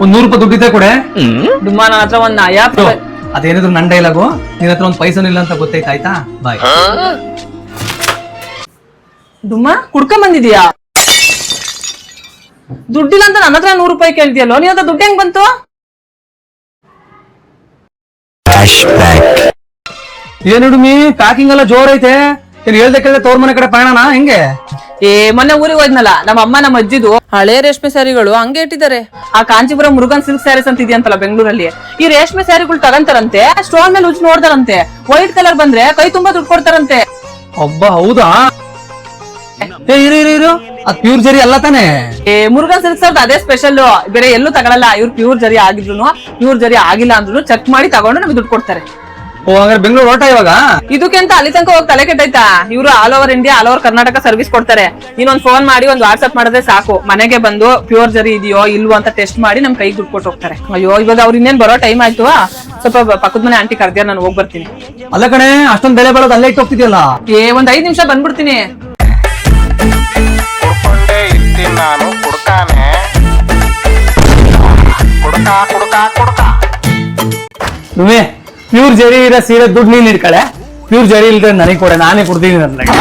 ಒಂದ್ 100 ರೂಪಾಯಿ ದುಡ್ಡಿದ್ದೆ ಕೊಡೆ. ಡುಮ್ಮ ನನ್ನ ಹತ್ರ ಒಂದ್ ನಯಾ ಅದೇನಿದ್ರು ನನ್ ಡೈಲಾಗು. ನಿನ್ ಹತ್ರ ಒಂದ್ ಪೈಸನೂ ಇಲ್ಲ ಅಂತ ಗೊತ್ತೈತ, ಆಯ್ತಾ? ಬಾಯ್. ಡುಮ್ಮ ಕುಡ್ಕೊಂಡ್ ಬಂದಿದ್ಯಾ? ದುಡ್ಡಿಲ್ಲ ಅಂತ ನನ್ನ ಹತ್ರ 100 ರೂಪಾಯಿ ಕೇಳ್ತಿಯಲ್ಲೋ, ನೀನ್ ಹತ್ರ ದುಡ್ಡು ಹೆಂಗ್ ಬಂತು? ಏನು ಡುಮ್ಮಿ, ಪ್ಯಾಕಿಂಗ್ ಎಲ್ಲ ಜೋರ್ ಐತೆ. ಏನ್ ಹೇಳ್ದೆ ಕೇಳ್ದೆ ತೋರ್ ಮನೆ ಕಡೆ ಪಯಣನಾ ಹೆಂಗೆ? ಮೊನ್ನೆ ಊರಿಗೆ ಹೋದ್ನಲ್ಲ, ನಮ್ಮ ಅಮ್ಮ ನಮ್ಮ ಅಜ್ಜಿದು ಹಳೆ ರೇಷ್ಮೆ ಸ್ಯಾರಿಗಳು ಹಂಗೆ ಇಟ್ಟಿದ್ದಾರೆ. ಆ ಕಾಂಚೀಪುರಂ ಮುರುಗನ್ ಸಿಲ್ಕ್ ಸ್ಯಾರೀಸ್ ಅಂತ ಇದೆಯಂತಲ್ಲ ಬೆಂಗಳೂರಲ್ಲಿ, ಈ ರೇಷ್ಮೆ ಸ್ಯಾರಿಗಳು ತಗಂತಾರಂತೆ, ಸ್ಟೋನ್ ಮೇಲೆ ಉಜ್ಜಿ ನೋಡ್ತಾರಂತೆ, ವೈಟ್ ಕಲರ್ ಬಂದ್ರೆ ಕೈ ತುಂಬಾ ದುಡ್ಡು ಕೊಡ್ತಾರಂತೆ. ಒಬ್ಬ ಹೌದಾ? ಇರು ಅದ್ ಪ್ಯೂರ್ ಜರಿ ಅಲ್ಲ ತಾನೆ? ಮುರುಗನ್ ಸಿಲ್ಕ್ಸ್ ಅವ್ರದ್ದು ಅದೇ ಸ್ಪೆಷಲ್, ಬೇರೆ ಎಲ್ಲೂ ತಗೊಳಲ್ಲ. ಇವ್ರು ಪ್ಯೂರ್ ಜರಿ ಆಗಿದ್ರು ಪ್ಯೂರ್ ಜರಿ ಆಗಿಲ್ಲ ಅಂದ್ರು ಚೆಕ್ ಮಾಡಿ ತಗೊಂಡು ನಮಗೆ ದುಡ್ಡು ಕೊಡ್ತಾರೆ. ಓ ಹಂಗಾರೆ ಬೆಂಗಳೂರು ಹೊರಟ ಇವಾಗ? ಇದಕ್ಕೆ ಅಂತ ಅಲ್ಲಿ ತನಕ ಹೋಗಿ ತಲೆ ಕೆಟ್ಟೈತಾ? ಇವರು all over India, all over Karnataka service ಕೊಡ್ತಾರೆ. ನೀನೊಂದ್ ಫೋನ್ ಮಾಡಿ ಒಂದ್ ವಾಟ್ಸ್ಆಪ್ ಮಾಡಿದ್ರೆ ಸಾಕು, ಮನೆಗೆ ಬಂದು ಪ್ಯೂರ್ ಜರಿ ಇದೆಯೋ ಇಲ್ವೋ ಅಂತ ಟೆಸ್ಟ್ ಮಾಡಿ ನಮ್ ಕೈಗೆ ದುಡ್ಡು ಕೊಟ್ಟು ಹೋಗ್ತಾರೆ. ಅಯ್ಯೋ ಇವಾಗ ಅವ್ರು ಇನ್ನೇನ್ ಬರೋ ಟೈಮ್ ಆಯ್ತು, ಸ್ವಲ್ಪ ಪಕ್ಕದ ಮನೆ ಆಂಟಿ ಕರ್ದ್ಯಾರ, ನಾನು ಹೋಗಿ ಬರ್ತೀನಿ. ಅಲ್ಲ ಕಣೆ, ಅಷ್ಟೊಂದ್ ಬೆಲೆ ಬಾಳೋದು ಅಲ್ಲೇ ಇಟ್ಟು ಹೋಗ್ತಿದ್ಯಲ್ಲ. ಒಂದ್ 5 ನಿಮಿಷ ಬಂದ್ಬಿಡ್ತೀನಿ. ನಾನು ಕುಡ್ಕಾನೆ ಪ್ಯೂರ್ ಜರಿ ಇರೋ ಸೀರೆ ದುಡ್ಡು ನೀನ್ ಇಟ್ಕಳೆ, ಪ್ಯೂರ್ ಜರಿ ಇಲ್ದ್ರೆ ನನಗೆ ಕೊಡೆ, ನಾನೇ ಕೊಡ್ತೀನಿ ನನಗೆ.